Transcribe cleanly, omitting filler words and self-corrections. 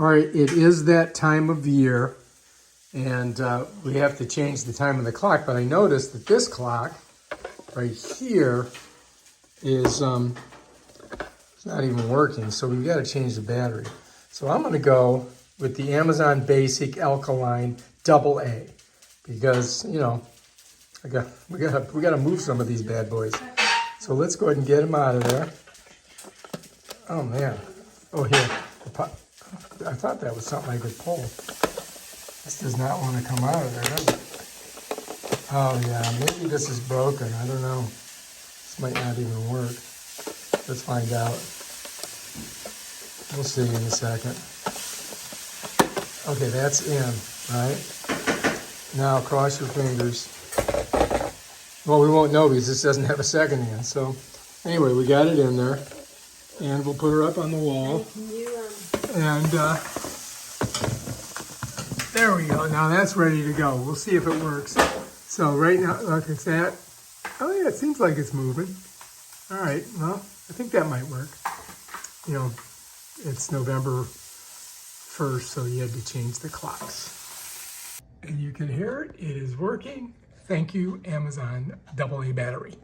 All right, it is that time of year, and we have to change the time of the clock, but I noticed that this clock right here is it's not even working, so we've got to change the battery. So I'm going to go with the Amazon Basic Alkaline AA because, you know, we got to move some of these bad boys. So let's go ahead and get them out of there. Oh man. Oh, here. I thought that was something I could pull. This does not want to come out of there, does it? Oh yeah, maybe this is broken. I don't know. This might not even work. Let's find out. We'll see in a second. Okay, that's in, right? Now cross your fingers. Well, we won't know because this doesn't have a second in. So anyway, we got it in there. And we'll put her up on the wall. And there we go. Now that's ready to go. We'll see if it works. So right now, look, it's that. Oh yeah, it seems like it's moving. All right, well, I think that might work. You know, it's November 1st, so you had to change the clocks. And you can hear it. It is working. Thank you, Amazon AA battery.